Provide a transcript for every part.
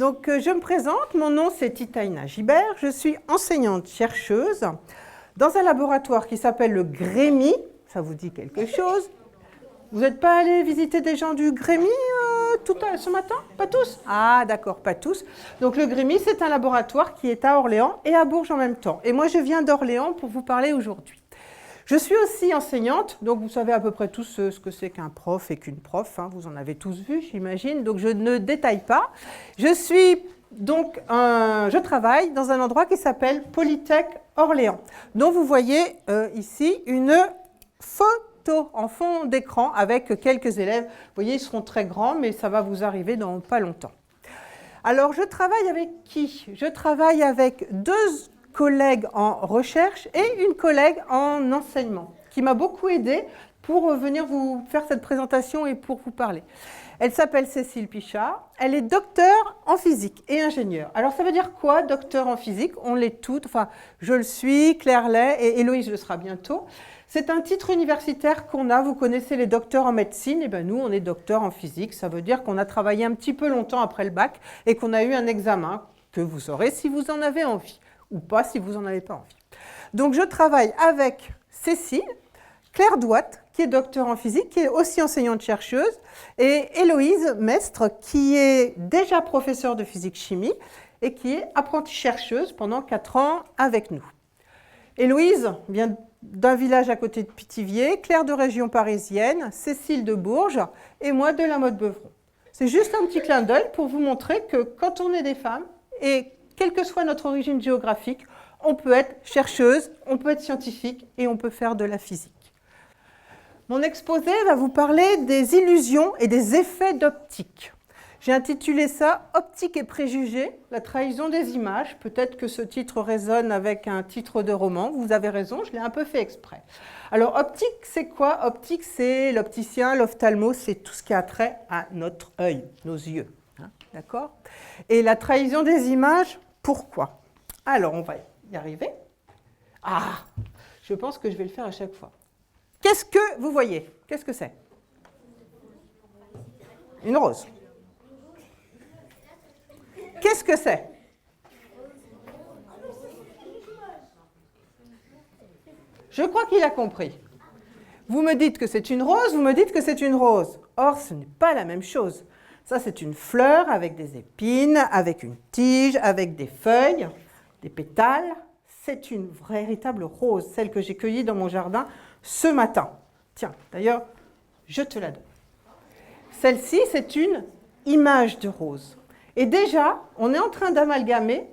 Donc, je me présente, mon nom c'est Titaïna Gibert, je suis enseignante-chercheuse dans un laboratoire qui s'appelle le Grémy, ça vous dit quelque chose? Vous n'êtes pas allé visiter des gens du Grémy ce matin? Pas tous? Ah d'accord, pas tous. Donc le Grémy, c'est un laboratoire qui est à Orléans et à Bourges en même temps. Et moi, je viens d'Orléans pour vous parler aujourd'hui. Je suis aussi enseignante, donc vous savez à peu près tous ce que c'est qu'un prof et qu'une prof, hein, vous en avez tous vu, j'imagine, donc je ne détaille pas. Je travaille dans un endroit qui s'appelle Polytech Orléans, dont vous voyez ici une photo en fond d'écran avec quelques élèves. Vous voyez, ils seront très grands, mais ça va vous arriver dans pas longtemps. Alors, je travaille avec qui? Je travaille avec deux collègue en recherche et une collègue en enseignement, qui m'a beaucoup aidée pour venir vous faire cette présentation et pour vous parler. Elle s'appelle Cécile Pichard, elle est docteure en physique et ingénieure. Alors ça veut dire quoi, docteur en physique? On l'est toutes, enfin je le suis, Claire l'est et Héloïse le sera bientôt. C'est un titre universitaire qu'on a, vous connaissez les docteurs en médecine, et bien nous on est docteur en physique, ça veut dire qu'on a travaillé un petit peu longtemps après le bac et qu'on a eu un examen que vous aurez si vous en avez envie. Ou pas si vous n'en avez pas envie. Donc je travaille avec Cécile, Claire Douat, qui est docteur en physique, qui est aussi enseignante-chercheuse, et Héloïse Mestre, qui est déjà professeure de physique-chimie et qui est apprentie chercheuse pendant 4 ans avec nous. Héloïse vient d'un village à côté de Pithiviers, Claire de région parisienne, Cécile de Bourges et moi de la Motte-Beuvron. C'est juste un petit clin d'œil pour vous montrer que quand on est des femmes, et quelle que soit notre origine géographique, on peut être chercheuse, on peut être scientifique et on peut faire de la physique. Mon exposé va vous parler des illusions et des effets d'optique. J'ai intitulé ça « Optique et préjugés, la trahison des images ». Peut-être que ce titre résonne avec un titre de roman. Vous avez raison, je l'ai un peu fait exprès. Alors, optique, c'est quoi? Optique, c'est l'opticien, l'ophtalmo, c'est tout ce qui a trait à notre œil, nos yeux. Hein, d'accord? Et la trahison des images, pourquoi? Alors, on va y arriver. Ah, je pense que je vais le faire à chaque fois. Qu'est-ce que vous voyez? Qu'est-ce que c'est? Une rose. Qu'est-ce que c'est? Je crois qu'il a compris. Vous me dites que c'est une rose, vous me dites que c'est une rose. Or, ce n'est pas la même chose. Ça, c'est une fleur avec des épines, avec une tige, avec des feuilles, des pétales. C'est une véritable rose, celle que j'ai cueillie dans mon jardin ce matin. Tiens, d'ailleurs, je te la donne. Celle-ci, c'est une image de rose. Et déjà, on est en train d'amalgamer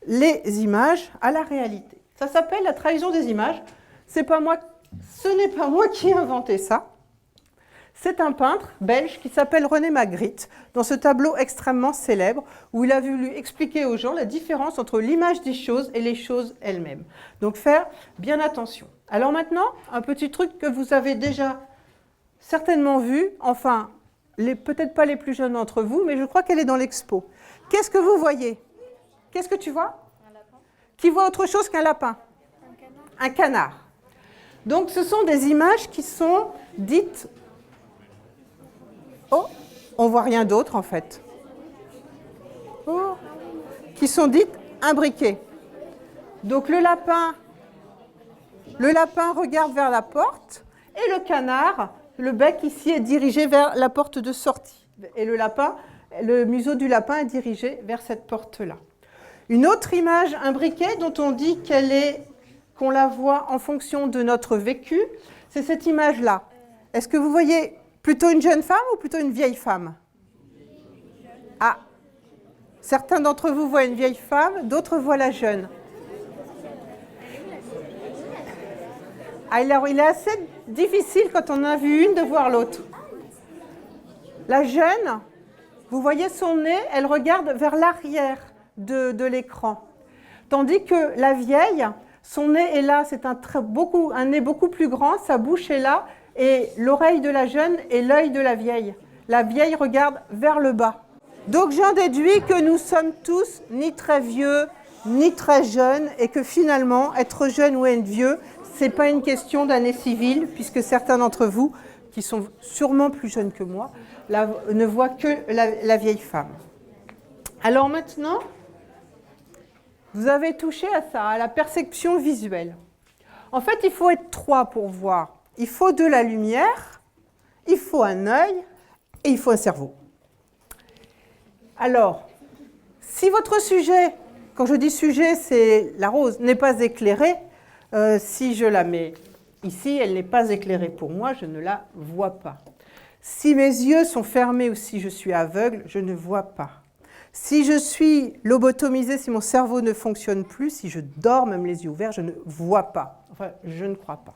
les images à la réalité. Ça s'appelle la trahison des images. Ce n'est pas moi qui ai inventé ça. C'est un peintre belge qui s'appelle René Magritte, dans ce tableau extrêmement célèbre, où il a voulu expliquer aux gens la différence entre l'image des choses et les choses elles-mêmes. Donc faire bien attention. Alors maintenant, un petit truc que vous avez déjà certainement vu, enfin, peut-être pas les plus jeunes d'entre vous, mais je crois qu'elle est dans l'expo. Qu'est-ce que vous voyez? Qu'est-ce que tu vois? Un lapin. Qui voit autre chose qu'un lapin? Un canard. Un canard. Donc ce sont des images qui sont dites... Oh, on ne voit rien d'autre en fait. Oh, qui sont dites imbriquées. Donc le lapin regarde vers la porte et le canard, le bec ici est dirigé vers la porte de sortie. Et le museau du lapin est dirigé vers cette porte-là. Une autre image imbriquée dont on dit qu'on la voit en fonction de notre vécu, c'est cette image-là. Est-ce que vous voyez plutôt une jeune femme ou plutôt une vieille femme? Ah, certains d'entre vous voient une vieille femme, d'autres voient la jeune. Alors, il est assez difficile quand on en a vu une de voir l'autre. La jeune, vous voyez son nez, elle regarde vers l'arrière de l'écran. Tandis que la vieille, son nez est là, c'est un nez beaucoup plus grand, sa bouche est là, et l'oreille de la jeune et l'œil de la vieille. La vieille regarde vers le bas. Donc j'en déduis que nous sommes tous ni très vieux, ni très jeunes, et que finalement, être jeune ou être vieux, ce n'est pas une question d'année civile, puisque certains d'entre vous, qui sont sûrement plus jeunes que moi, ne voient que la vieille femme. Alors maintenant, vous avez touché à ça, à la perception visuelle. En fait, il faut être trois pour voir. Il faut de la lumière, il faut un œil et il faut un cerveau. Alors, si votre sujet, quand je dis sujet, c'est la rose, n'est pas éclairée, si je la mets ici, elle n'est pas éclairée pour moi, je ne la vois pas. Si mes yeux sont fermés ou si je suis aveugle, je ne vois pas. Si je suis lobotomisé, si mon cerveau ne fonctionne plus, si je dors même les yeux ouverts, je ne vois pas. Enfin, je ne crois pas.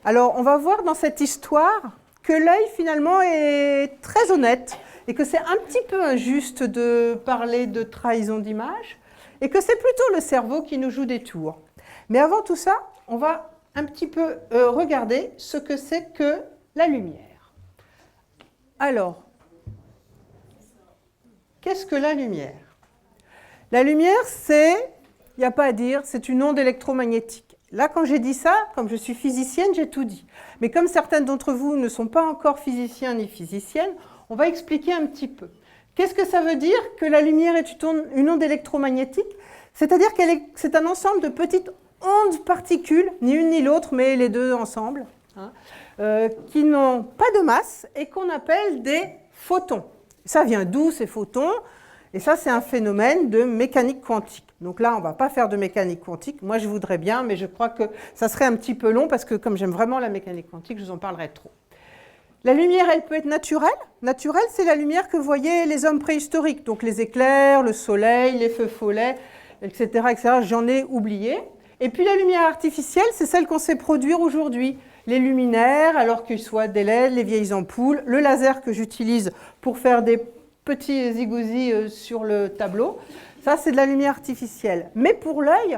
Alors, on va voir dans cette histoire que l'œil, finalement, est très honnête et que c'est un petit peu injuste de parler de trahison d'image et que c'est plutôt le cerveau qui nous joue des tours. Mais avant tout ça, on va un petit peu regarder ce que c'est que la lumière. Alors, qu'est-ce que la lumière? La lumière, c'est, il n'y a pas à dire, c'est une onde électromagnétique. Là, quand j'ai dit ça, comme je suis physicienne, j'ai tout dit. Mais comme certaines d'entre vous ne sont pas encore physiciens ni physiciennes, on va expliquer un petit peu. Qu'est-ce que ça veut dire que la lumière est une onde électromagnétique? C'est-à-dire que c'est un ensemble de petites ondes particules, ni une ni l'autre, mais les deux ensemble, qui n'ont pas de masse et qu'on appelle des photons. Ça vient d'où ces photons? Et ça, c'est un phénomène de mécanique quantique. Donc là, on ne va pas faire de mécanique quantique. Moi, je voudrais bien, mais je crois que ça serait un petit peu long parce que comme j'aime vraiment la mécanique quantique, je vous en parlerai trop. La lumière, elle peut être naturelle. Naturelle, c'est la lumière que voyaient les hommes préhistoriques. Donc les éclairs, le soleil, les feux follets, etc., etc. J'en ai oublié. Et puis la lumière artificielle, c'est celle qu'on sait produire aujourd'hui. Les luminaires, alors qu'ils soient des LED, les vieilles ampoules, le laser que j'utilise pour faire des petits zigousis sur le tableau. Ça, c'est de la lumière artificielle. Mais pour l'œil,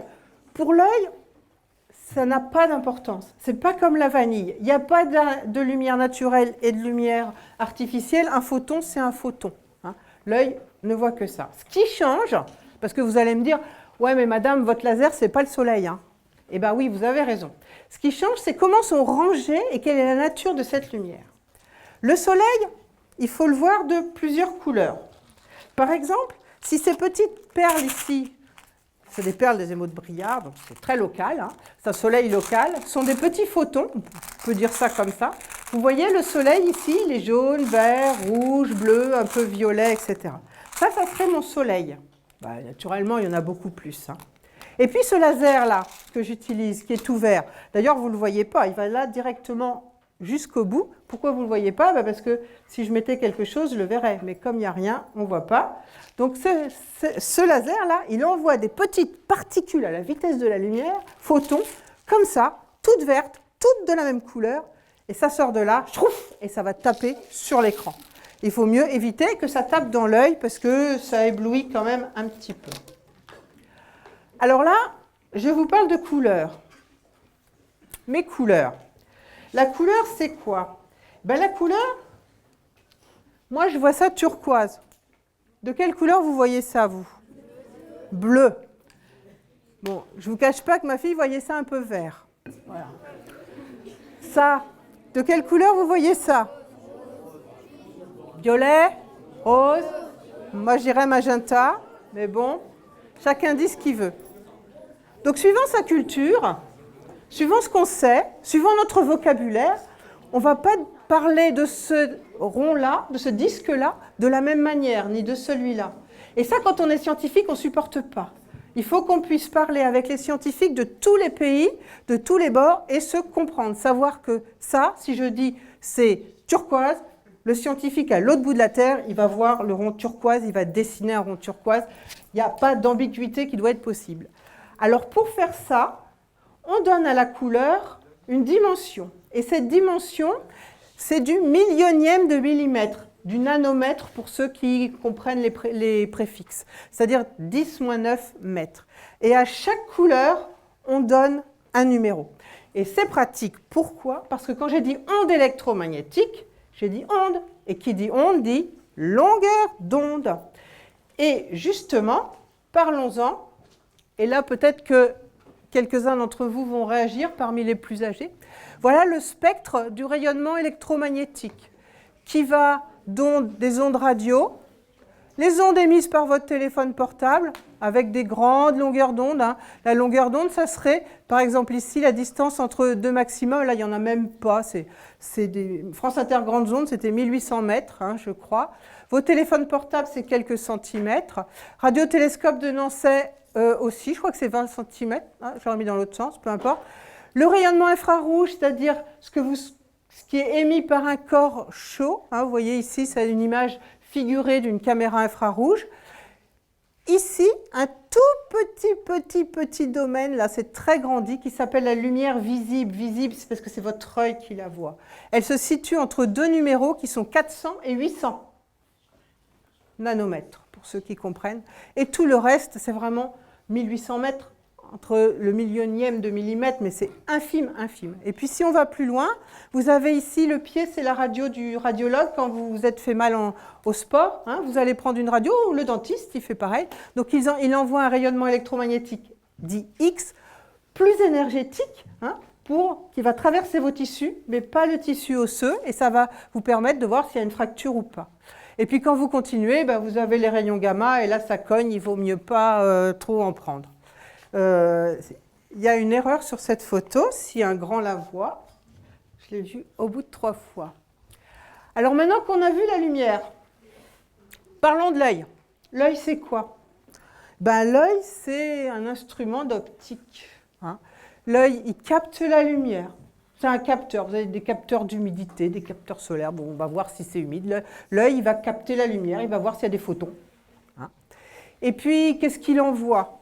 ça n'a pas d'importance. Ce n'est pas comme la vanille. Il n'y a pas de lumière naturelle et de lumière artificielle. Un photon, c'est un photon. L'œil ne voit que ça. Ce qui change, parce que vous allez me dire, ouais, mais madame, votre laser, ce n'est pas le soleil. Eh bien oui, vous avez raison. Ce qui change, c'est comment sont rangées et quelle est la nature de cette lumière. Le soleil, il faut le voir de plusieurs couleurs. Par exemple, si ces petites perles ici, c'est des perles des émaux de Briard, donc c'est très local, c'est un soleil local, sont des petits photons, on peut dire ça comme ça. Vous voyez le soleil ici, il est jaune, vert, rouge, bleu, un peu violet, etc. Ça serait mon soleil. Naturellement, il y en a beaucoup plus. Et puis ce laser-là que j'utilise, qui est tout vert, d'ailleurs, vous ne le voyez pas, il va là directement jusqu'au bout. Pourquoi vous ne le voyez pas? Parce que si je mettais quelque chose, je le verrais. Mais comme il n'y a rien, on ne voit pas. Donc ce laser-là, il envoie des petites particules à la vitesse de la lumière, photons, comme ça, toutes vertes, toutes de la même couleur. Et ça sort de là, et ça va taper sur l'écran. Il faut mieux éviter que ça tape dans l'œil parce que ça éblouit quand même un petit peu. Alors là, je vous parle de couleurs. Mes couleurs. La couleur, c'est quoi? La couleur, moi, je vois ça turquoise. De quelle couleur vous voyez ça, vous? Bleu. Bon, je ne vous cache pas que ma fille voyait ça un peu vert. Voilà. Ça, de quelle couleur vous voyez ça? Violet? Rose? Moi, je dirais magenta, mais bon, chacun dit ce qu'il veut. Donc, suivant sa culture, suivant ce qu'on sait, suivant notre vocabulaire, on ne va pas parler de ce rond-là, de ce disque-là, de la même manière, ni de celui-là. Et ça, quand on est scientifique, on ne supporte pas. Il faut qu'on puisse parler avec les scientifiques de tous les pays, de tous les bords, et se comprendre. Savoir que ça, si je dis c'est turquoise, le scientifique à l'autre bout de la Terre, il va voir le rond turquoise, il va dessiner un rond turquoise. Il n'y a pas d'ambiguïté qui doit être possible. Alors pour faire ça, on donne à la couleur une dimension. Et cette dimension, c'est du millionième de millimètre, du nanomètre pour ceux qui comprennent les préfixes, c'est-à-dire 10-9 mètres. Et à chaque couleur, on donne un numéro. Et c'est pratique. Pourquoi? Parce que quand j'ai dit onde électromagnétique, j'ai dit onde. Et qui dit onde dit longueur d'onde. Et justement, parlons-en. Et là, peut-être que quelques-uns d'entre vous vont réagir parmi les plus âgés. Voilà le spectre du rayonnement électromagnétique qui va des ondes radio Les ondes émises par votre téléphone portable avec des grandes longueurs d'onde. Hein. La longueur d'onde, ça serait, par exemple ici, la distance entre deux maximums. Là, il n'y en a même pas. France Inter Grandes Ondes, c'était 1800 mètres, hein, je crois. Vos téléphones portables, c'est quelques centimètres. Radiotélescope de Nancy aussi, je crois que c'est 20 centimètres. Hein, j'aurais mis dans l'autre sens, peu importe. Le rayonnement infrarouge, c'est-à-dire ce qui est émis par un corps chaud. Hein, vous voyez ici, c'est une image figurée d'une caméra infrarouge. Ici, un tout petit domaine, là c'est très grandi, qui s'appelle la lumière visible. Visible, c'est parce que c'est votre œil qui la voit. Elle se situe entre deux numéros qui sont 400 et 800 nanomètres, pour ceux qui comprennent. Et tout le reste, c'est vraiment 1800 mètres, entre le millionième de millimètre, mais c'est infime, infime. Et puis si on va plus loin, vous avez ici le pied, c'est la radio du radiologue quand vous vous êtes fait mal au sport. Hein, vous allez prendre une radio, ou le dentiste, il fait pareil. Donc il envoie un rayonnement électromagnétique dit X, plus énergétique, hein, qui va traverser vos tissus, mais pas le tissu osseux, et ça va vous permettre de voir s'il y a une fracture ou pas. Et puis quand vous continuez, ben, vous avez les rayons gamma, et là ça cogne, il ne vaut mieux pas trop en prendre. Il y a une erreur sur cette photo, si un grand la voit. Je l'ai vue au bout de 3 fois. Alors maintenant qu'on a vu la lumière, parlons de l'œil. L'œil, c'est quoi? Ben, l'œil, c'est un instrument d'optique. Hein. L'œil, il capte la lumière. C'est un capteur. Vous avez des capteurs d'humidité, des capteurs solaires. Bon, on va voir si c'est humide. L'œil, il va capter la lumière, il va voir s'il y a des photons. Hein. Et puis, qu'est-ce qu'il envoie?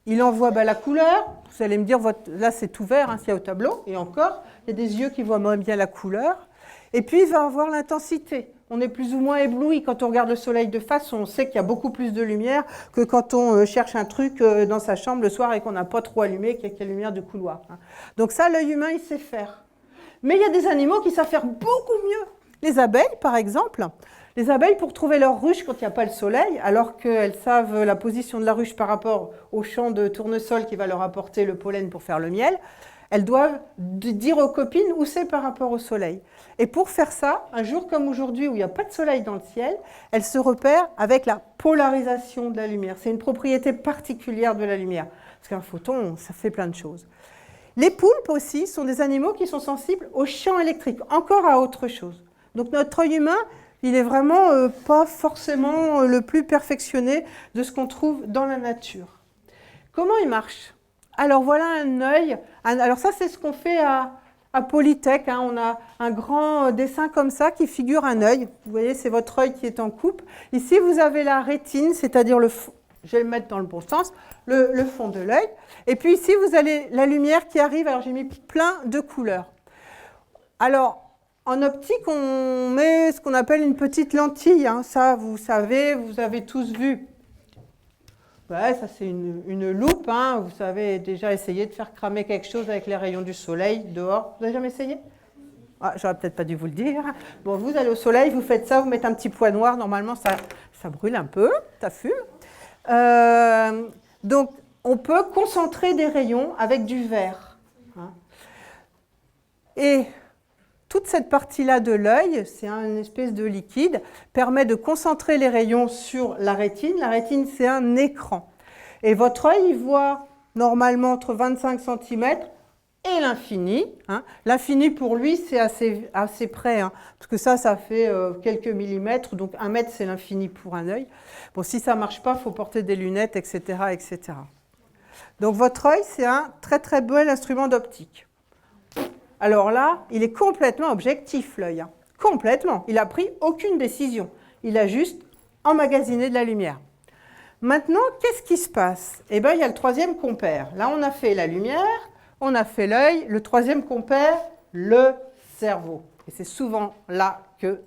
Il envoie la couleur. Vous allez me dire, là c'est tout vert, hein, s'il y a au tableau. Et encore, il y a des yeux qui voient moins bien la couleur. Et puis, il va avoir l'intensité. On est plus ou moins ébloui quand on regarde le soleil de face. On sait qu'il y a beaucoup plus de lumière que quand on cherche un truc dans sa chambre le soir et qu'on n'a pas trop allumé, qu'il y a la lumière du couloir. Hein. Donc ça, l'œil humain, il sait faire. Mais il y a des animaux qui savent faire beaucoup mieux. Les abeilles, par exemple. Les abeilles, pour trouver leur ruche quand il n'y a pas le soleil, alors qu'elles savent la position de la ruche par rapport au champ de tournesol qui va leur apporter le pollen pour faire le miel, elles doivent dire aux copines où c'est par rapport au soleil. Et pour faire ça, un jour comme aujourd'hui où il n'y a pas de soleil dans le ciel, elles se repèrent avec la polarisation de la lumière. C'est une propriété particulière de la lumière, parce qu'un photon, ça fait plein de choses. Les poulpes aussi sont des animaux qui sont sensibles aux champs électriques, encore à autre chose. Donc notre œil humain, il n'est vraiment pas forcément le plus perfectionné de ce qu'on trouve dans la nature. Comment il marche? Alors voilà un œil. Alors ça, c'est ce qu'on fait à Polytech. Hein. On a un grand dessin comme ça qui figure un œil. Vous voyez, c'est votre œil qui est en coupe. Ici, vous avez la rétine, c'est-à-dire je vais le mettre dans le bon sens, le fond de l'œil. Et puis ici, vous avez la lumière qui arrive. Alors j'ai mis plein de couleurs. Alors, en optique, on met ce qu'on appelle une petite lentille. Hein. Ça, vous savez, vous avez tous vu. Ouais, ça, c'est une loupe. Hein. Vous savez déjà essayer de faire cramer quelque chose avec les rayons du soleil dehors. Vous n'avez jamais essayé? Ah, j'aurais peut-être pas dû vous le dire. Bon, vous allez au soleil, vous faites ça, vous mettez un petit poids noir. Normalement, ça brûle un peu, ça fume. Donc, on peut concentrer des rayons avec du verre. Hein. Et toute cette partie-là de l'œil, c'est une espèce de liquide, permet de concentrer les rayons sur la rétine. La rétine, c'est un écran. Et votre œil, il voit normalement entre 25 cm et l'infini. Hein. L'infini, pour lui, c'est assez près, hein, parce que ça fait quelques millimètres. Donc 1 mètre, c'est l'infini pour un œil. Bon, si ça ne marche pas, il faut porter des lunettes, etc., etc. Donc votre œil, c'est un très très bel instrument d'optique. Alors là, il est complètement objectif, l'œil. Hein. Complètement. Il n'a pris aucune décision. Il a juste emmagasiné de la lumière. Maintenant, qu'est-ce qui se passe? Eh bien, il y a le troisième compère. Là, on a fait la lumière, on a fait l'œil. Le troisième compère, le cerveau. Et c'est souvent là que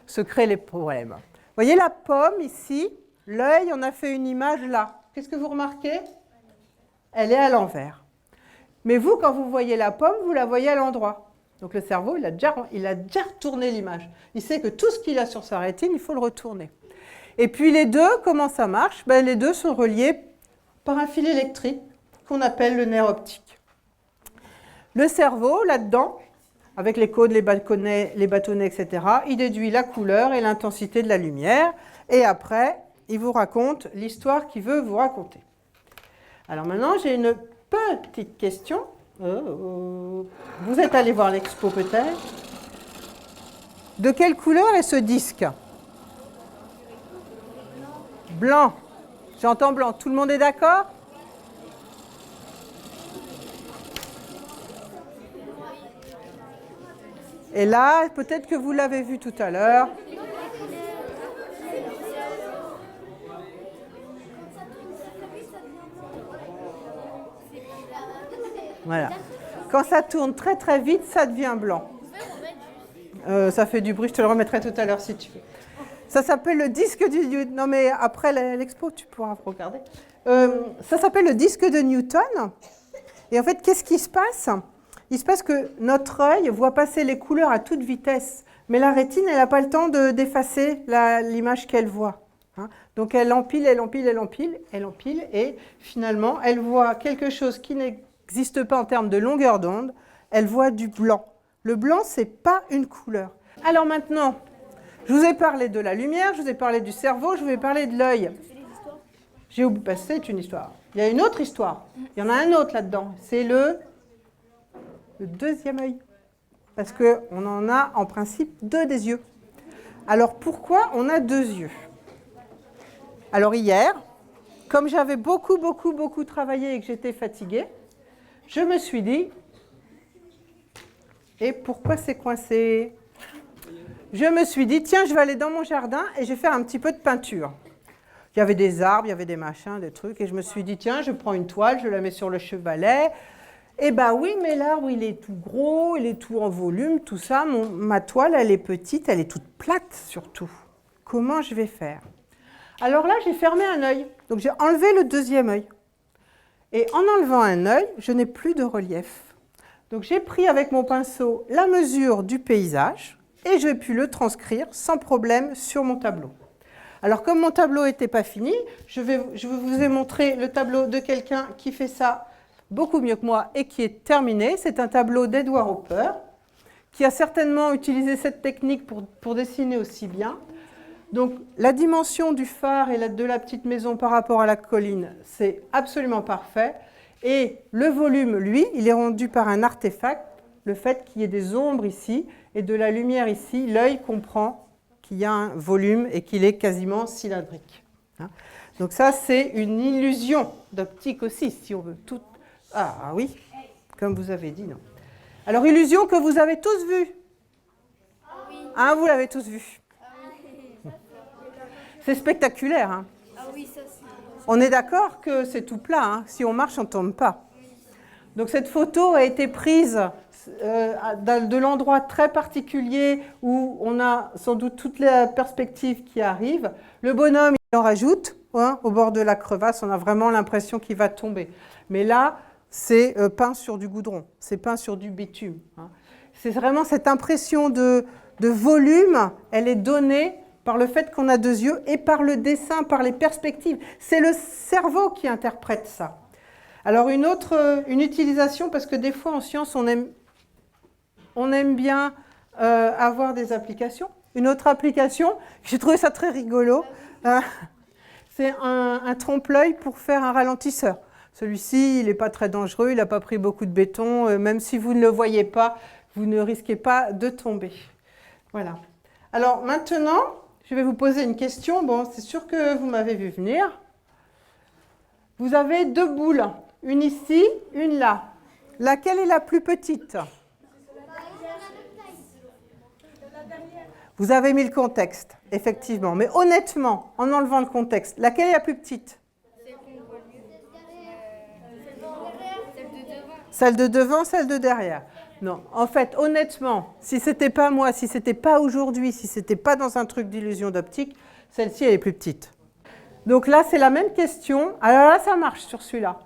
se créent les problèmes. Vous voyez la pomme ici? L'œil, on a fait une image là. Qu'est-ce que vous remarquez? Elle est à l'envers. Mais vous, quand vous voyez la pomme, vous la voyez à l'endroit. Donc le cerveau, il a déjà retourné l'image. Il sait que tout ce qu'il a sur sa rétine, il faut le retourner. Et puis les deux, comment ça marche? Ben, les deux sont reliés par un fil électrique qu'on appelle le nerf optique. Le cerveau, là-dedans, avec les cônes, les bâtonnets, etc. Il déduit la couleur et l'intensité de la lumière. Et après, il vous raconte l'histoire qu'il veut vous raconter. Alors maintenant, j'ai une petite question. Vous êtes allé voir l'expo peut-être? De quelle couleur est ce disque? Blanc. J'entends blanc. Tout le monde est d'accord? Et là, peut-être que vous l'avez vu tout à l'heure. Voilà. Quand ça tourne très très vite, ça devient blanc. Ça fait du bruit, je te le remettrai tout à l'heure si tu veux. Ça s'appelle le disque du Newton. Non mais après l'expo, tu pourras regarder. Ça s'appelle le disque de Newton. Et en fait, qu'est-ce qui se passe? Il se passe que notre œil voit passer les couleurs à toute vitesse. Mais la rétine, elle n'a pas le temps d'effacer l'image qu'elle voit. Hein. Donc elle empile, elle empile, elle empile, elle empile. Et finalement, elle voit quelque chose qui n'existe pas en termes de longueur d'onde. Elle voit du blanc. Le blanc, ce n'est pas une couleur. Alors maintenant, je vous ai parlé de la lumière, je vous ai parlé du cerveau, je vous ai parlé de l'œil. J'ai oublié, bah, c'est une histoire. Il y a une autre histoire. Il y en a un autre là-dedans. C'est le deuxième œil. Parce qu'on en a en principe deux des yeux. Alors pourquoi on a deux yeux? Alors hier, comme j'avais beaucoup travaillé et que j'étais fatiguée, je me suis dit, et pourquoi c'est coincé? Je me suis dit, tiens, je vais aller dans mon jardin et je vais faire un petit peu de peinture. Il y avait des arbres, il y avait des machins, des trucs, et je me suis dit, tiens, je prends une toile, je la mets sur le chevalet. Eh bien oui, mais l'arbre, il est tout gros, il est tout en volume, tout ça. Ma toile, elle est petite, elle est toute plate surtout. Comment je vais faire? Alors là, j'ai fermé un œil. Donc j'ai enlevé le deuxième œil. Et en enlevant un œil, je n'ai plus de relief. Donc j'ai pris avec mon pinceau la mesure du paysage et j'ai pu le transcrire sans problème sur mon tableau. Alors comme mon tableau n'était pas fini, je vous ai montré le tableau de quelqu'un qui fait ça beaucoup mieux que moi et qui est terminé. C'est un tableau d'Edward Hopper qui a certainement utilisé cette technique pour dessiner aussi bien. Donc la dimension du phare et de la petite maison par rapport à la colline, c'est absolument parfait. Et le volume, lui, il est rendu par un artefact, le fait qu'il y ait des ombres ici et de la lumière ici. L'œil comprend qu'il y a un volume et qu'il est quasiment cylindrique. Donc ça, c'est une illusion d'optique aussi, si on veut tout... Ah oui, comme vous avez dit, non. Alors, illusion que vous avez tous vue. Hein, vous l'avez tous vue. C'est spectaculaire. Hein. On est d'accord que c'est tout plat. Hein. Si on marche, on ne tombe pas. Donc cette photo a été prise de l'endroit très particulier où on a sans doute toutes les perspectives qui arrivent. Le bonhomme, il en rajoute. Hein, au bord de la crevasse, on a vraiment l'impression qu'il va tomber. Mais là, c'est peint sur du goudron. C'est peint sur du bitume. Hein. C'est vraiment cette impression de volume, elle est donnée par le fait qu'on a deux yeux et par le dessin, par les perspectives. C'est le cerveau qui interprète ça. Alors une utilisation, parce que des fois en science, on aime bien avoir des applications. Une autre application, j'ai trouvé ça très rigolo, c'est un trompe-l'œil pour faire un ralentisseur. Celui-ci, il n'est pas très dangereux, il n'a pas pris beaucoup de béton, même si vous ne le voyez pas, vous ne risquez pas de tomber. Voilà. Alors maintenant, je vais vous poser une question. Bon, c'est sûr que vous m'avez vu venir. Vous avez deux boules, une ici, une là. Laquelle est la plus petite? Vous avez mis le contexte, effectivement. Mais honnêtement, en enlevant le contexte, laquelle est la plus petite? Celle de devant, celle de derrière. Non, en fait, honnêtement, si ce n'était pas moi, si ce n'était pas aujourd'hui, si ce n'était pas dans un truc d'illusion d'optique, celle-ci, elle est plus petite. Donc là, c'est la même question. Alors là, ça marche sur celui-là.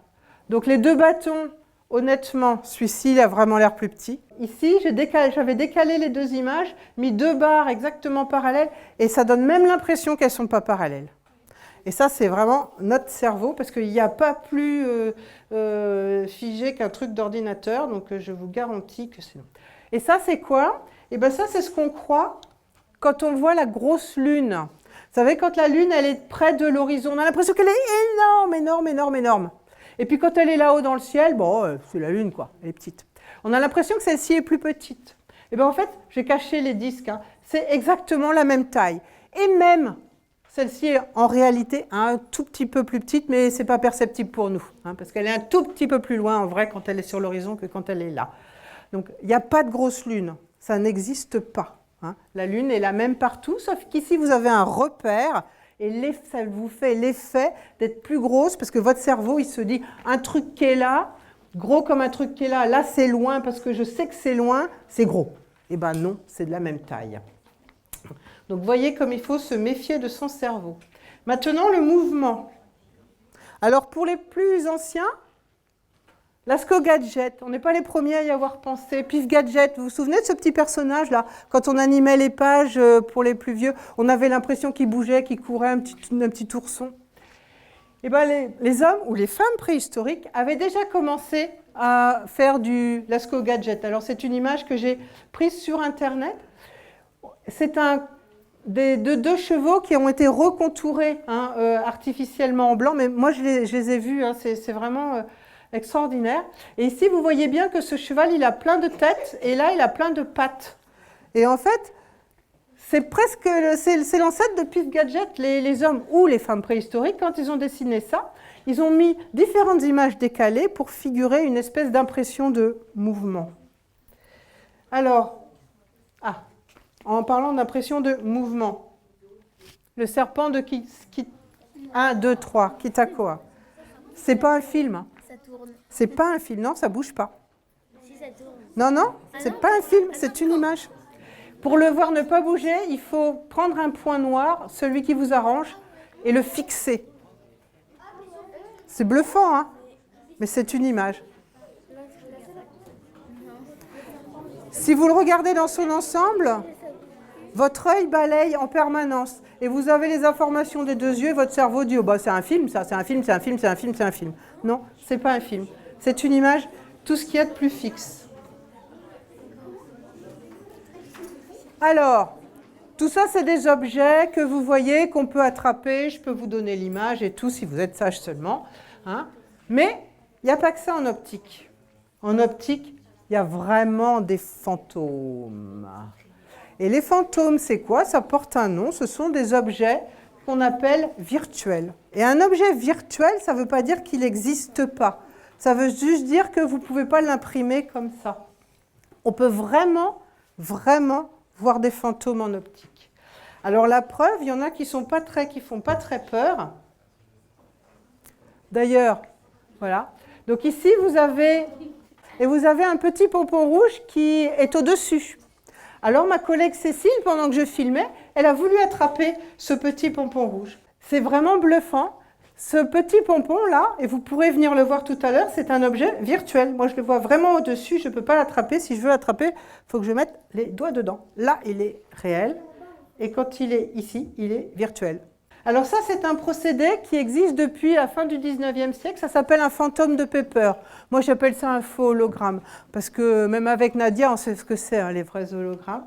Donc les deux bâtons, honnêtement, celui-ci, il a vraiment l'air plus petit. Ici, j'avais décalé les deux images, mis deux barres exactement parallèles, et ça donne même l'impression qu'elles ne sont pas parallèles. Et ça, c'est vraiment notre cerveau, parce qu'il n'y a pas plus figé qu'un truc d'ordinateur, donc je vous garantis que c'est non. Et ça, c'est quoi? Et bien ça, c'est ce qu'on croit quand on voit la grosse lune. Vous savez, quand la lune, elle est près de l'horizon, on a l'impression qu'elle est énorme, énorme, énorme, énorme. Et puis quand elle est là-haut dans le ciel, bon, c'est la lune, quoi, elle est petite. On a l'impression que celle-ci est plus petite. Et bien en fait, j'ai caché les disques, hein. C'est exactement la même taille. Et même, celle-ci est en réalité un tout petit peu plus petite, mais ce n'est pas perceptible pour nous, hein, parce qu'elle est un tout petit peu plus loin, en vrai, quand elle est sur l'horizon que quand elle est là. Donc, il n'y a pas de grosse lune, ça n'existe pas. Hein. La lune est la même partout, sauf qu'ici, vous avez un repère, et ça vous fait l'effet d'être plus grosse, parce que votre cerveau, il se dit, un truc qui est là, gros comme un truc qui est là, là c'est loin, parce que je sais que c'est loin, c'est gros. Eh bien non, c'est de la même taille. Donc, vous voyez comme il faut se méfier de son cerveau. Maintenant, le mouvement. Alors, pour les plus anciens, Lascaux Gadget, on n'est pas les premiers à y avoir pensé. Pif Gadget, vous vous souvenez de ce petit personnage-là? Quand on animait les pages pour les plus vieux, on avait l'impression qu'il bougeait, qu'il courait, un petit ourson. Eh bien, les hommes ou les femmes préhistoriques avaient déjà commencé à faire du Lascaux Gadget. Alors, c'est une image que j'ai prise sur Internet. C'est deux chevaux qui ont été recontourés hein, artificiellement en blanc, mais moi, je les ai vus, hein, c'est vraiment extraordinaire. Et ici, vous voyez bien que ce cheval, il a plein de têtes, et là, il a plein de pattes. Et en fait, c'est l'ancêtre de Pif Gadget, les hommes ou les femmes préhistoriques, quand ils ont dessiné ça, ils ont mis différentes images décalées pour figurer une espèce d'impression de mouvement. Alors, en parlant d'impression de mouvement, le serpent de 1, 2, 3, Kitakoa. C'est pas un film. Ça tourne. C'est pas un film, non, ça bouge pas. Si ça tourne. Non, c'est pas un film, c'est une image. Pour le voir ne pas bouger, il faut prendre un point noir, celui qui vous arrange, et le fixer. C'est bluffant, hein, mais c'est une image. Si vous le regardez dans son ensemble, votre œil balaye en permanence et vous avez les informations des deux yeux et votre cerveau dit oh, bah, c'est un film, ça, c'est un film, c'est un film, c'est un film, c'est un film. Non, c'est pas un film. C'est une image, tout ce qu'il y a de plus fixe. Alors, tout ça, c'est des objets que vous voyez, qu'on peut attraper. Je peux vous donner l'image et tout, si vous êtes sage seulement. Hein. Mais il n'y a pas que ça en optique. En optique, il y a vraiment des fantômes. Et les fantômes, c'est quoi? Ça porte un nom, ce sont des objets qu'on appelle virtuels. Et un objet virtuel, ça ne veut pas dire qu'il n'existe pas. Ça veut juste dire que vous ne pouvez pas l'imprimer comme ça. On peut vraiment, vraiment voir des fantômes en optique. Alors la preuve, il y en a qui font pas très peur. D'ailleurs, voilà. Donc ici, vous avez un petit pompon rouge qui est au-dessus. Alors ma collègue Cécile, pendant que je filmais, elle a voulu attraper ce petit pompon rouge. C'est vraiment bluffant. Ce petit pompon-là, et vous pourrez venir le voir tout à l'heure, c'est un objet virtuel. Moi, je le vois vraiment au-dessus, je ne peux pas l'attraper. Si je veux l'attraper, il faut que je mette les doigts dedans. Là, il est réel, et quand il est ici, il est virtuel. Alors ça, c'est un procédé qui existe depuis la fin du 19e siècle. Ça s'appelle un fantôme de Pepper. Moi, j'appelle ça un faux hologramme, parce que même avec Nadia, on sait ce que c'est, hein, les vrais hologrammes.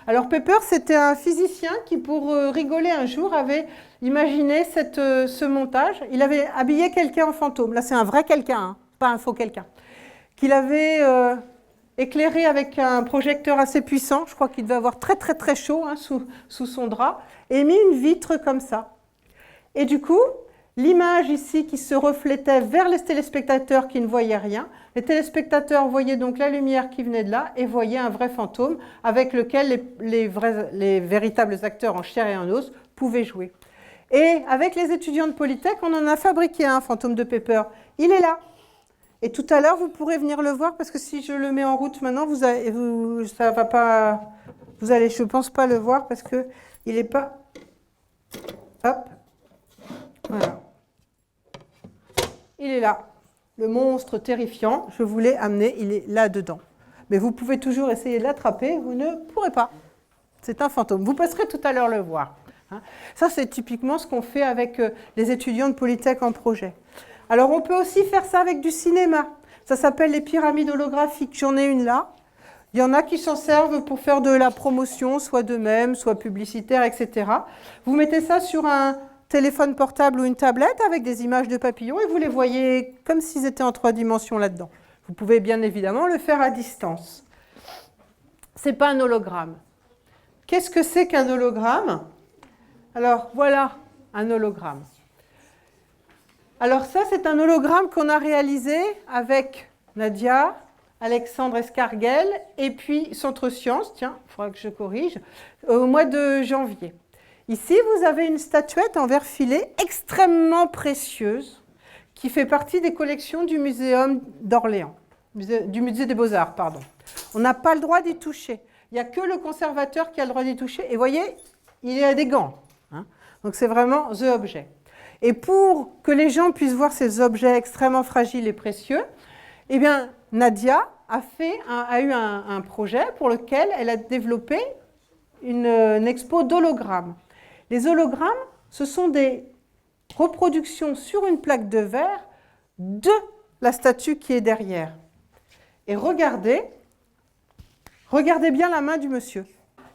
Alors Pepper, c'était un physicien qui, pour rigoler un jour, avait imaginé ce montage. Il avait habillé quelqu'un en fantôme. Là, c'est un vrai quelqu'un, hein, pas un faux quelqu'un. Qu'il avait éclairé avec un projecteur assez puissant. Je crois qu'il devait avoir très, très, très chaud hein, sous son drap. Et mis une vitre comme ça. Et du coup, l'image ici qui se reflétait vers les téléspectateurs qui ne voyaient rien, les téléspectateurs voyaient donc la lumière qui venait de là et voyaient un vrai fantôme avec lequel les véritables acteurs en chair et en os pouvaient jouer. Et avec les étudiants de Polytech, on en a fabriqué un fantôme de Pepper. Il est là. Et tout à l'heure, vous pourrez venir le voir parce que si je le mets en route maintenant, ça va pas, vous allez, je ne pense pas le voir parce qu'il n'est pas... Hop. Voilà. Il est là. Le monstre terrifiant, je vous l'ai amené, il est là-dedans. Mais vous pouvez toujours essayer de l'attraper, vous ne pourrez pas. C'est un fantôme. Vous passerez tout à l'heure le voir. Hein. Ça, c'est typiquement ce qu'on fait avec les étudiants de Polytech en projet. Alors, on peut aussi faire ça avec du cinéma. Ça s'appelle les pyramides holographiques. J'en ai une là. Il y en a qui s'en servent pour faire de la promotion, soit d'eux-mêmes, soit publicitaire, etc. Vous mettez ça sur un téléphone portable ou une tablette avec des images de papillons et vous les voyez comme s'ils étaient en 3 dimensions là-dedans. Vous pouvez bien évidemment le faire à distance. Ce n'est pas un hologramme. Qu'est-ce que c'est qu'un hologramme? Alors, voilà un hologramme. Alors ça, c'est un hologramme qu'on a réalisé avec Nadia, Alexandre Escarguel et puis Centre Sciences, tiens, il faudra que je corrige, au mois de janvier. Ici, vous avez une statuette en verre filé extrêmement précieuse qui fait partie des collections du Muséum d'Orléans, du Musée des Beaux-Arts, pardon. On n'a pas le droit d'y toucher. Il n'y a que le conservateur qui a le droit d'y toucher. Et vous voyez, il a des gants. Hein. Donc c'est vraiment the objet. Et pour que les gens puissent voir ces objets extrêmement fragiles et précieux, eh bien, Nadia a eu un projet pour lequel elle a développé une expo d'hologrammes. Les hologrammes, ce sont des reproductions sur une plaque de verre de la statue qui est derrière. Et regardez bien la main du monsieur.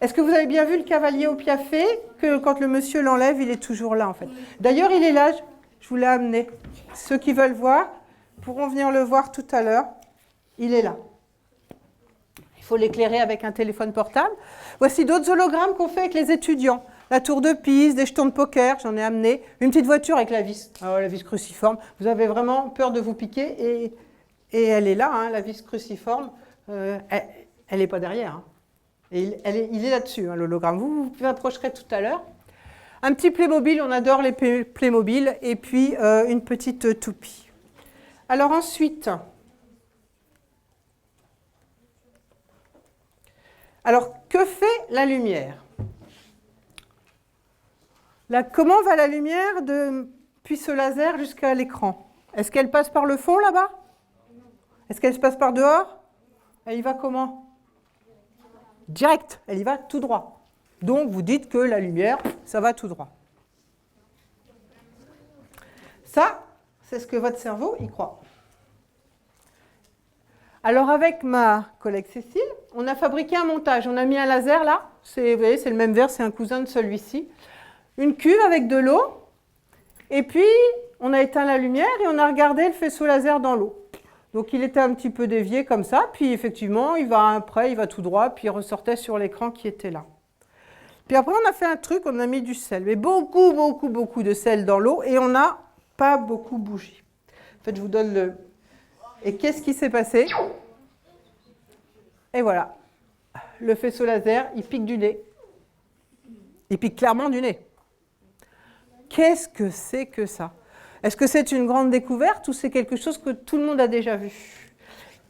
Est-ce que vous avez bien vu le cavalier au piafé, que quand le monsieur l'enlève, il est toujours là en fait. D'ailleurs, il est là, je vous l'ai amené. Ceux qui veulent voir pourront venir le voir tout à l'heure. Il est là. Il faut l'éclairer avec un téléphone portable. Voici d'autres hologrammes qu'on fait avec les étudiants. La tour de Pise, des jetons de poker, j'en ai amené. Une petite voiture avec la vis, la vis cruciforme. Vous avez vraiment peur de vous piquer et elle est là, hein, la vis cruciforme. Elle n'est pas derrière. Hein. Et il est là-dessus, hein, l'hologramme. Vous approcherez tout à l'heure. Un petit Playmobil, on adore les Playmobil. Et puis une petite toupie. Alors ensuite... Alors, que fait la lumière? Comment va la lumière depuis ce laser jusqu'à l'écran? Est-ce qu'elle passe par le fond là-bas? Est-ce qu'elle se passe par dehors? Elle y va comment? Direct, elle y va tout droit. Donc, vous dites que la lumière, ça va tout droit. Ça, c'est ce que votre cerveau y croit. Alors avec ma collègue Cécile, on a fabriqué un montage. On a mis un laser là, vous voyez, c'est le même verre, c'est un cousin de celui-ci. Une cuve avec de l'eau, et puis on a éteint la lumière et on a regardé le faisceau laser dans l'eau. Donc il était un petit peu dévié comme ça, puis effectivement, il va tout droit, puis il ressortait sur l'écran qui était là. Puis après, on a fait un truc, on a mis du sel, mais beaucoup de sel dans l'eau, et on n'a pas beaucoup bougé. En fait, je vous donne le... Et qu'est-ce qui s'est passé? Et voilà, le faisceau laser, il pique du nez. Il pique clairement du nez. Qu'est-ce que c'est que ça? Est-ce que c'est une grande découverte ou c'est quelque chose que tout le monde a déjà vu?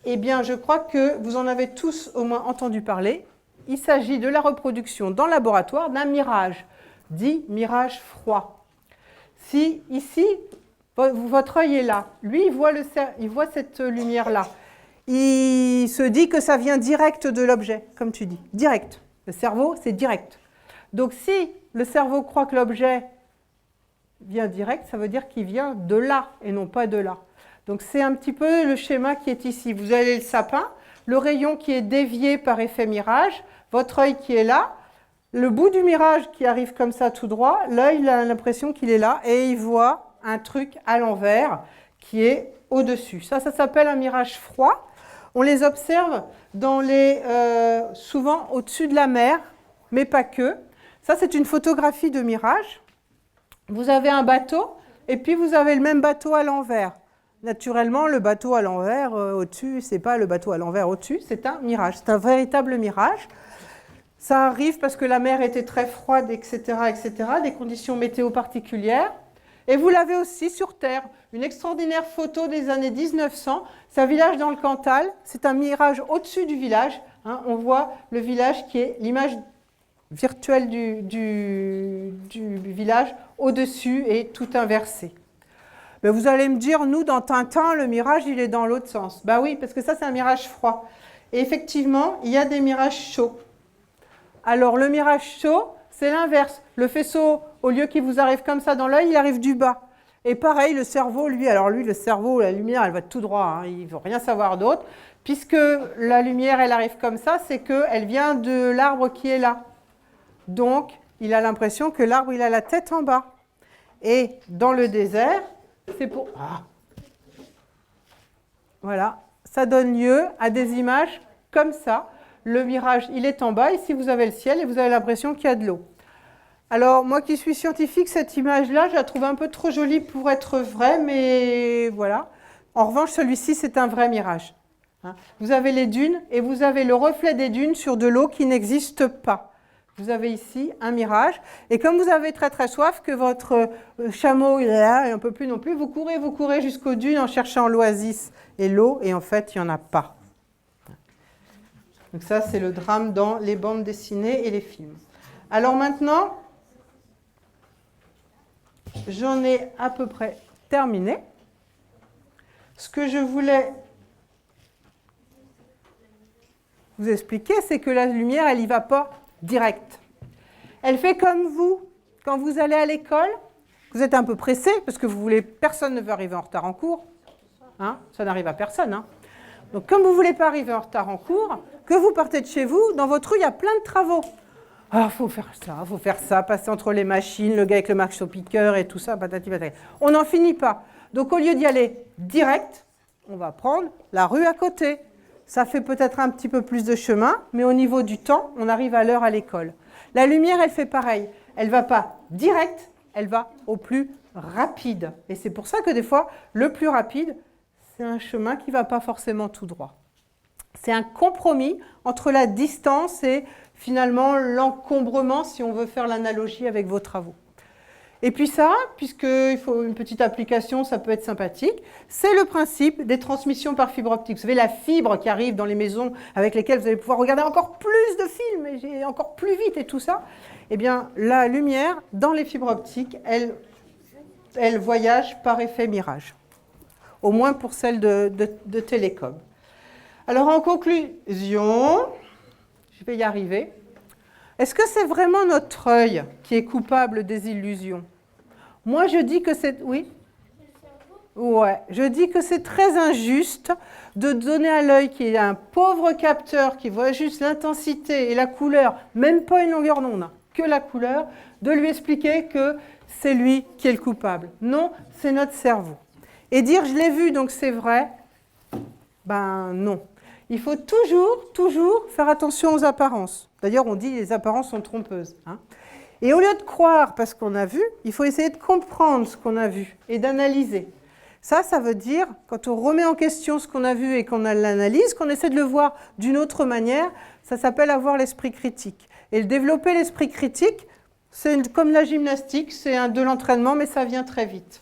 Eh bien, je crois que vous en avez tous au moins entendu parler. Il s'agit de la reproduction dans le laboratoire d'un mirage, dit mirage froid. Si ici, votre œil est là, lui, il voit cette lumière-là. Il se dit que ça vient direct de l'objet, comme tu dis, direct. Le cerveau, c'est direct. Donc si le cerveau croit que l'objet vient direct, ça veut dire qu'il vient de là et non pas de là. Donc c'est un petit peu le schéma qui est ici. Vous avez le sapin, le rayon qui est dévié par effet mirage, votre œil qui est là, le bout du mirage qui arrive comme ça tout droit, l'œil a l'impression qu'il est là et il voit un truc à l'envers qui est au-dessus. Ça s'appelle un mirage froid. On les observe souvent au-dessus de la mer, mais pas que. Ça, c'est une photographie de mirage. Vous avez un bateau, et puis vous avez le même bateau à l'envers. Naturellement, le bateau à l'envers au-dessus, ce n'est pas le bateau à l'envers au-dessus, c'est un mirage. C'est un véritable mirage. Ça arrive parce que la mer était très froide, etc., des conditions météo particulières. Et vous l'avez aussi sur Terre, une extraordinaire photo des années 1900. C'est un village dans le Cantal, c'est un mirage au-dessus du village. Hein, on voit le village qui est l'image virtuelle du village au-dessus et tout inversé. Mais vous allez me dire, nous, dans Tintin, le mirage, il est dans l'autre sens. Ben oui, parce que ça, c'est un mirage froid. Et effectivement, il y a des mirages chauds. Alors, le mirage chaud, c'est l'inverse. Le faisceau, au lieu qu'il vous arrive comme ça dans l'œil, il arrive du bas. Et pareil, le cerveau, lui, le cerveau, la lumière, elle va tout droit, hein, il ne veut rien savoir d'autre. Puisque la lumière, elle arrive comme ça, c'est qu'elle vient de l'arbre qui est là. Donc, il a l'impression que l'arbre, il a la tête en bas. Et dans le désert, c'est pour... Ah. Voilà, ça donne lieu à des images comme ça. Le mirage, il est en bas, ici vous avez le ciel et vous avez l'impression qu'il y a de l'eau. Alors, moi qui suis scientifique, cette image-là, je la trouve un peu trop jolie pour être vraie, mais voilà. En revanche, celui-ci, c'est un vrai mirage. Vous avez les dunes et vous avez le reflet des dunes sur de l'eau qui n'existe pas. Vous avez ici un mirage. Et comme vous avez très très soif, que votre chameau il est là et un peu plus non plus, vous courez jusqu'aux dunes en cherchant l'oasis et l'eau, et en fait, il n'y en a pas. Donc ça, c'est le drame dans les bandes dessinées et les films. Alors maintenant, j'en ai à peu près terminé. Ce que je voulais vous expliquer, c'est que la lumière, elle n'y va pas direct. Elle fait comme vous, quand vous allez à l'école, vous êtes un peu pressé, parce que personne ne veut arriver en retard en cours. Hein, ça n'arrive à personne. Hein. Donc, comme vous ne voulez pas arriver en retard en cours, que vous partez de chez vous, dans votre rue, il y a plein de travaux. Ah, faut faire ça, passer entre les machines, le gars avec le marteau-piqueur et tout ça, patati patati. On n'en finit pas. Donc, au lieu d'y aller direct, on va prendre la rue à côté. Ça fait peut-être un petit peu plus de chemin, mais au niveau du temps, on arrive à l'heure à l'école. La lumière, elle fait pareil. Elle ne va pas direct, elle va au plus rapide. Et c'est pour ça que des fois, le plus rapide, c'est un chemin qui ne va pas forcément tout droit. C'est un compromis entre la distance et finalement l'encombrement, si on veut faire l'analogie avec vos travaux. Et puis ça, puisqu'il faut une petite application, ça peut être sympathique, c'est le principe des transmissions par fibre optique. Vous savez, la fibre qui arrive dans les maisons avec lesquelles vous allez pouvoir regarder encore plus de films, et encore plus vite et tout ça. Eh bien, la lumière, dans les fibres optiques, elle voyage par effet mirage. Au moins pour celle de télécom. Alors, en conclusion, je vais y arriver. Est-ce que c'est vraiment notre œil qui est coupable des illusions? Moi, je dis que c'est... Oui? Ouais, je dis que c'est très injuste de donner à l'œil qui est un pauvre capteur qui voit juste l'intensité et la couleur, même pas une longueur d'onde, que la couleur, de lui expliquer que c'est lui qui est le coupable. Non, c'est notre cerveau. Et dire « je l'ai vu, donc c'est vrai », ben non. Il faut toujours faire attention aux apparences. D'ailleurs, on dit que les apparences sont trompeuses. Hein. Et au lieu de croire parce qu'on a vu, il faut essayer de comprendre ce qu'on a vu et d'analyser. Ça veut dire, quand on remet en question ce qu'on a vu et qu'on l'analyse, qu'on essaie de le voir d'une autre manière, ça s'appelle avoir l'esprit critique. Et le développer l'esprit critique, c'est comme la gymnastique, c'est de l'entraînement, mais ça vient très vite.